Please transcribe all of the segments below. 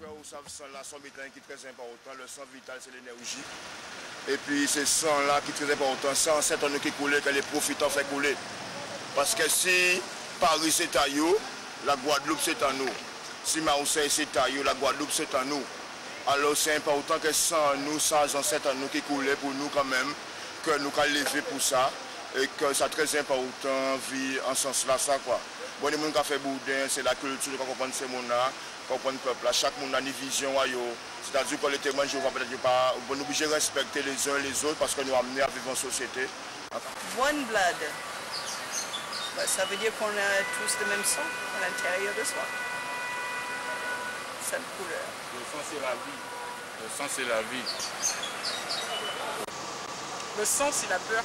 frères, vous savez, sang là, son vital qui est très important. Le sang vital, c'est l'énergie. Et puis, c'est sang là qui est très important. Sang, c'est en nous qui coule, que les profitants fait couler. Parce que si Paris c'est à nous, la Guadeloupe c'est à nous. Si Marseille c'est à nous, la Guadeloupe c'est à nous. Alors c'est important que sans nous, sans ancêtres à nous qui coulaient pour nous quand même, que nous allons lever pour ça. Et que c'est très important, vivre en ce sens-là, ça quoi. Bon, les gens qui fait boudin, c'est la culture, qu'on comprend ces gens-là, qu'on comprend le peuple. Chaque monde a une vision, c'est-à-dire que les témoins, je ne vais peut-être pas, on est obligé de respecter les uns et les autres parce que nous sommes amenés à vivre en société. One blood. Ben, ça veut dire qu'on a tous le même sang à l'intérieur de soi. Cette couleur. Le sang, c'est la vie. Le sang, c'est la vie. Le sang, c'est la peur,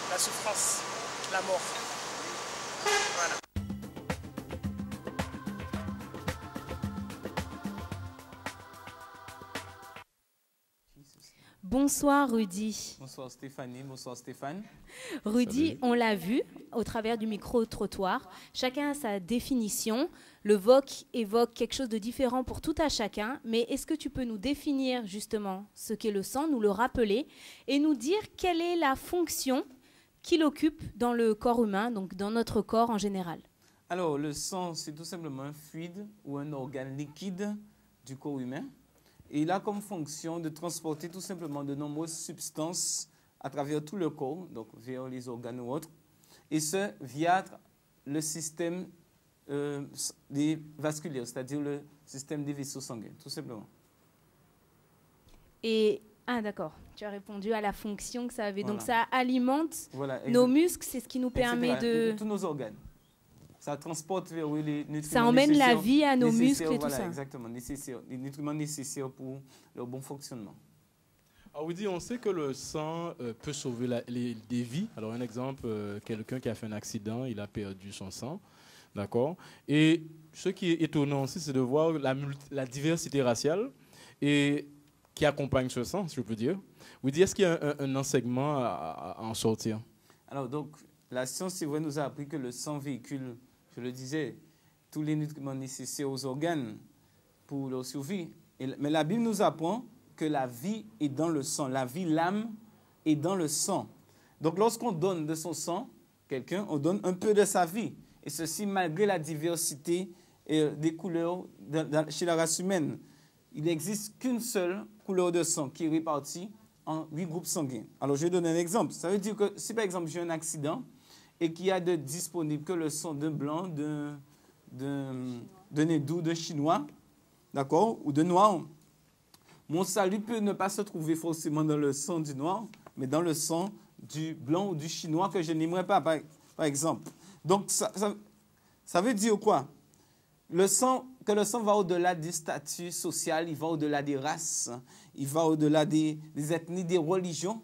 la souffrance, la mort. Voilà. Bonsoir Rudy. Bonsoir Stéphanie, bonsoir Stéphane. Rudy, Salut. on l'a vu au travers du micro-trottoir. Chacun a sa définition. Le VOC évoque quelque chose de différent pour tout à chacun. Mais est-ce que tu peux nous définir justement ce qu'est le sang, nous le rappeler et nous dire quelle est la fonction qu'il occupe dans le corps humain, donc dans notre corps en général? Alors, le sang, c'est tout simplement un fluide ou un organe liquide du corps humain. Et il a comme fonction de transporter tout simplement de nombreuses substances à travers tout le corps, donc vers les organes ou autres, et ce, via le système des vasculaires, c'est-à-dire le système des vaisseaux sanguins, tout simplement. Et, ah d'accord, tu as répondu à la fonction que ça avait. Voilà. Donc ça alimente Voilà, nos muscles, c'est ce qui nous permet etc. de... Tous nos organes. Ça transporte vers les nutriments Ça emmène la nécessaires- vie à nos muscles et tout voilà, ça. Exactement, les nutriments nécessaires pour leur bon fonctionnement. Alors oui, on sait que le sang peut sauver des vies. Alors un exemple, quelqu'un qui a fait un accident, il a perdu son sang, d'accord. Et ce qui est étonnant aussi, c'est de voir la diversité raciale et qui accompagne ce sang, si je peux dire. Oui, est-ce qu'il y a un enseignement à en sortir? Alors donc, la science, c'est vrai, nous a appris que le sang véhicule, je le disais, tous les nutriments nécessaires aux organes pour leur survie. Mais la Bible nous apprend que la vie est dans le sang. La vie, l'âme, est dans le sang. Donc, lorsqu'on donne de son sang, quelqu'un, on donne un peu de sa vie. Et ceci, malgré la diversité des couleurs chez la race humaine. Il n'existe qu'une seule couleur de sang qui est répartie en 8 groupes sanguins. Alors, je vais donner un exemple. Ça veut dire que si, par exemple, j'ai un accident et qu'il y a de disponible que le sang d'un blanc, d'un hindou, d'un chinois, d'accord, ou de noir, mon salut peut ne pas se trouver forcément dans le sang du noir, mais dans le sang du blanc ou du chinois que je n'aimerais pas, par exemple. Donc, ça veut dire quoi? Que le sang va au-delà du statut social, il va au-delà des races, il va au-delà des ethnies, des religions,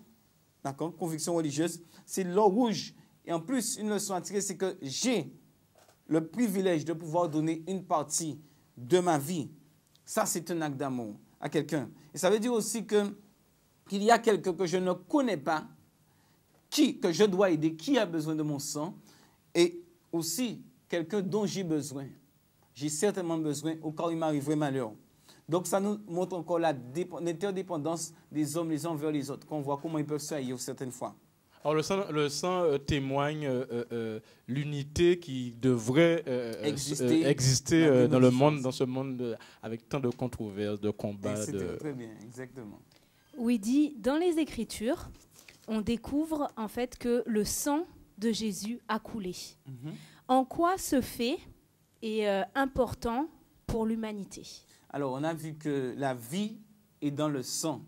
d'accord, convictions religieuses. C'est l'eau rouge. Et en plus, une leçon à tirer, c'est que j'ai le privilège de pouvoir donner une partie de ma vie. Ça, c'est un acte d'amour à quelqu'un. Et ça veut dire aussi qu'il y a quelqu'un que je ne connais pas, que je dois aider, qui a besoin de mon sang, et aussi quelqu'un dont j'ai besoin. J'ai certainement besoin au cas où il m'arriverait malheur. Donc, ça nous montre encore l'interdépendance des hommes les uns envers les autres, qu'on voit comment ils peuvent se haïr certaines fois. Alors le sang témoigne l'unité qui devrait exister dans le monde, dans ce monde avec tant de controverses, de combats. Très bien, exactement. Oui, dit, dans les Écritures, on découvre en fait que le sang de Jésus a coulé. Mm-hmm. En quoi ce fait est important pour l'humanité? Alors, on a vu que la vie est dans le sang.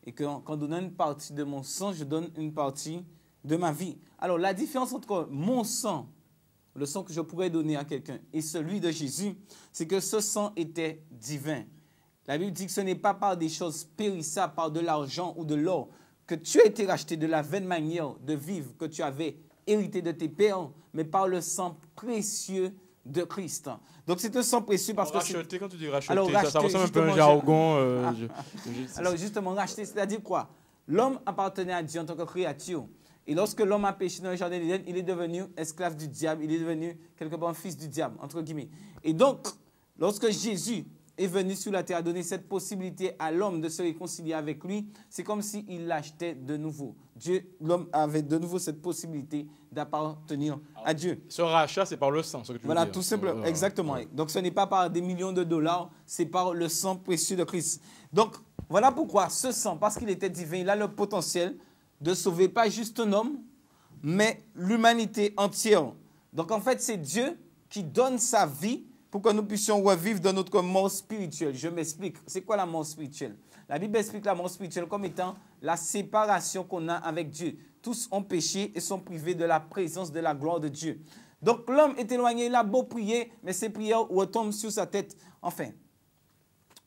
Et qu'en donnant une partie de mon sang, je donne une partie de ma vie. Alors, la différence entre mon sang, le sang que je pourrais donner à quelqu'un, et celui de Jésus, c'est que ce sang était divin. La Bible dit que ce n'est pas par des choses périssables, par de l'argent ou de l'or, que tu as été racheté de la vaine manière de vivre que tu avais hérité de tes pères, mais par le sang précieux de Christ. Donc, c'est un sang précieux parce que... Racheter, quand tu dis racheter, alors, ça ressemble un peu à un jargon. Alors, justement, racheter, c'est-à-dire quoi? L'homme appartenait à Dieu en tant que créature. Et lorsque l'homme a péché dans le jardin d'Éden, il est devenu esclave du diable. Il est devenu, quelque part, fils du diable, entre guillemets. Et donc, lorsque Jésus est venu sur la terre, a donné cette possibilité à l'homme de se réconcilier avec lui, c'est comme s'il l'achetait de nouveau. L'homme avait de nouveau cette possibilité d'appartenir à Dieu. Ce rachat, c'est par le sang, ce que tu veux Voilà, dire. tout simplement, exactement. Ouais. Donc, ce n'est pas par des millions de dollars, c'est par le sang précieux de Christ. Donc, voilà pourquoi ce sang, parce qu'il était divin, il a le potentiel de sauver pas juste un homme, mais l'humanité entière. Donc, en fait, c'est Dieu qui donne sa vie pour que nous puissions revivre dans notre mort spirituelle. Je m'explique. C'est quoi la mort spirituelle? La Bible explique la mort spirituelle comme étant la séparation qu'on a avec Dieu. Tous ont péché et sont privés de la présence de la gloire de Dieu. Donc l'homme est éloigné, il a beau prier, mais ses prières retombent sur sa tête. Enfin,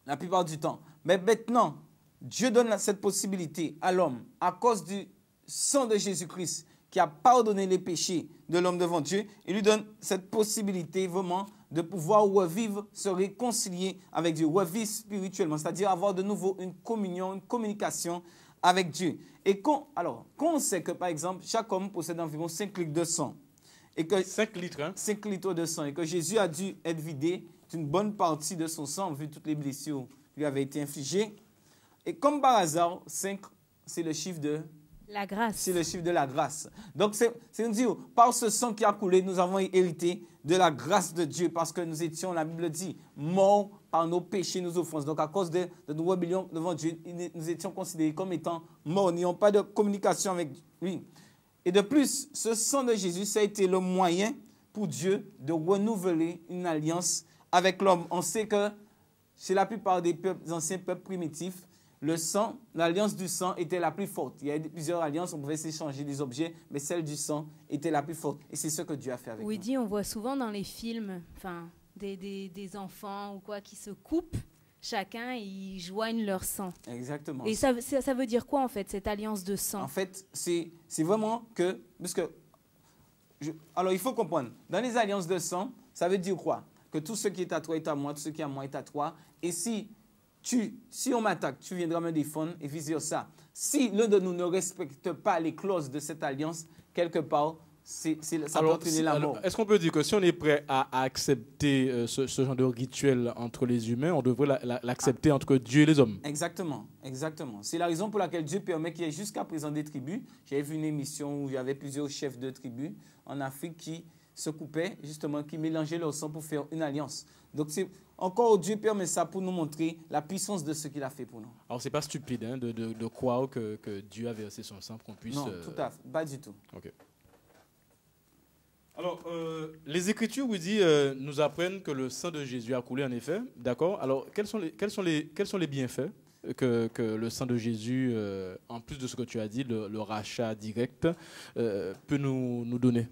la plupart du temps. Mais maintenant, Dieu donne cette possibilité à l'homme à cause du sang de Jésus-Christ qui a pardonné les péchés de l'homme devant Dieu. Il lui donne cette possibilité vraiment de pouvoir revivre, se réconcilier avec Dieu, revivre spirituellement, c'est-à-dire avoir de nouveau une communion, une communication avec Dieu. Et quand on sait que, par exemple, chaque homme possède environ 5 litres de sang, et que 5 litres, hein? 5 litres de sang, et que Jésus a dû être vidé d'une bonne partie de son sang, vu toutes les blessures qui lui avaient été infligées. Et comme par hasard, 5, c'est le chiffre de... La grâce. C'est le chiffre de la grâce. Donc, c'est nous dire, par ce sang qui a coulé, nous avons hérité de la grâce de Dieu parce que nous étions, la Bible dit, morts par nos péchés, nos offenses. Donc, à cause de nos rébellions devant Dieu, nous étions considérés comme étant morts, n'ayant pas de communication avec lui. Et de plus, ce sang de Jésus, ça a été le moyen pour Dieu de renouveler une alliance avec l'homme. On sait que chez la plupart des anciens peuples primitifs, le sang, l'alliance du sang était la plus forte. Il y a plusieurs alliances, on pouvait s'échanger des objets, mais celle du sang était la plus forte. Et c'est ce que Dieu a fait avec nous. Oui, on voit souvent dans les films, des enfants ou quoi qui se coupent, chacun, ils joignent leur sang. Exactement. Et ça veut dire quoi en fait, cette alliance de sang? En fait, c'est vraiment que... alors, il faut comprendre. Dans les alliances de sang, ça veut dire quoi? Que tout ce qui est à toi est à moi, tout ce qui est à moi est à toi. Et si on m'attaque, tu viendras me défendre et vice-versa. Si l'un de nous ne respecte pas les clauses de cette alliance, quelque part, ça peut entraîner la mort. Est-ce qu'on peut dire que si on est prêt à accepter ce genre de rituel entre les humains, on devrait l'accepter entre Dieu et les hommes? Exactement, exactement. C'est la raison pour laquelle Dieu permet qu'il y ait jusqu'à présent des tribus. J'avais vu une émission où il y avait plusieurs chefs de tribus en Afrique qui se coupaient, justement, qui mélangeaient leur sang pour faire une alliance. Donc, encore Dieu permet ça pour nous montrer la puissance de ce qu'il a fait pour nous. Alors, c'est pas stupide hein, de croire que Dieu a versé son sang pour qu'on puisse... Non, tout à fait, pas du tout. Ok. Alors, les Écritures, vous dit, nous apprennent que le sang de Jésus a coulé, en effet. D'accord. Alors, quels sont les bienfaits que le sang de Jésus, en plus de ce que tu as dit, le rachat direct, peut nous donner?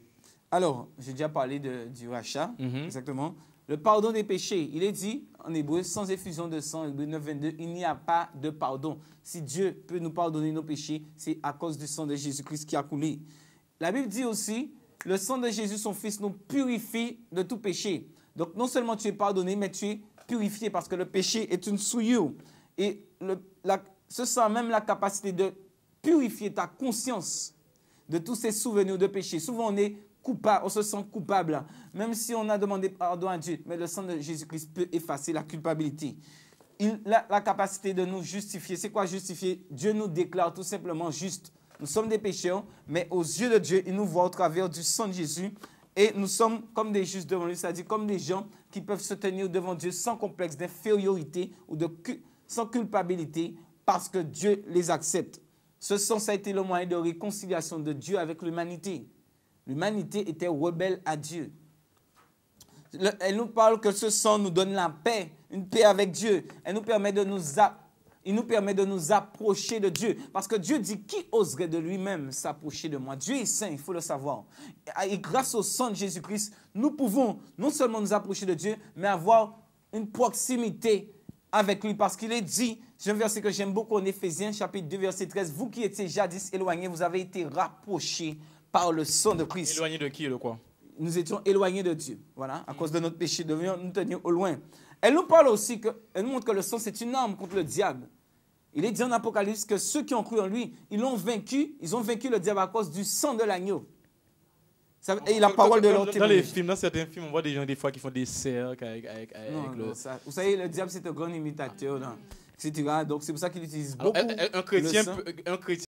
Alors, j'ai déjà parlé du rachat, exactement. Le pardon des péchés, il est dit en hébreu, sans effusion de sang, Hébreux 9, 22, il n'y a pas de pardon. Si Dieu peut nous pardonner nos péchés, c'est à cause du sang de Jésus-Christ qui a coulé. La Bible dit aussi, le sang de Jésus, son Fils, nous purifie de tout péché. Donc, non seulement tu es pardonné, mais tu es purifié parce que le péché est une souillure. Et ce sang a même la capacité de purifier ta conscience de tous ces souvenirs de péché. Souvent, on se sent coupable, même si on a demandé pardon à Dieu. Mais le sang de Jésus-Christ peut effacer la culpabilité. Il a la capacité de nous justifier. C'est quoi justifier? Dieu nous déclare tout simplement juste. Nous sommes des pécheurs, mais aux yeux de Dieu, il nous voit au travers du sang de Jésus. Et nous sommes comme des justes devant lui, c'est-à-dire comme des gens qui peuvent se tenir devant Dieu sans complexe d'infériorité ou sans culpabilité parce que Dieu les accepte. Ce sang, ça a été le moyen de réconciliation de Dieu avec l'humanité. L'humanité était rebelle à Dieu. Elle nous parle que ce sang nous donne la paix, une paix avec Dieu. Il nous permet de nous approcher de Dieu. Parce que Dieu dit, qui oserait de lui-même s'approcher de moi? Dieu est saint, il faut le savoir. Et grâce au sang de Jésus-Christ, nous pouvons non seulement nous approcher de Dieu, mais avoir une proximité avec lui. Parce qu'il est dit, c'est un verset que j'aime beaucoup en Éphésiens, chapitre 2, verset 13, vous qui étiez jadis éloignés, vous avez été rapprochés par le sang de Christ. Éloigné de qui et de quoi? Nous étions éloignés de Dieu. Voilà, à cause de notre péché, nous devions nous tenir au loin. Elle nous parle aussi, elle nous montre que le sang, c'est une arme contre le diable. Il est dit en Apocalypse que ceux qui ont cru en lui, ils ont vaincu le diable à cause du sang de l'agneau. Et la parole de leur Dans témoignage. les films, dans certains films, on voit des gens des fois qui font des cercles avec Non, le... non, ça, vous savez, le diable, c'est un grand imitateur, etc. Donc, c'est pour ça qu'il utilise Alors, beaucoup un chrétien, le sang. un chrétien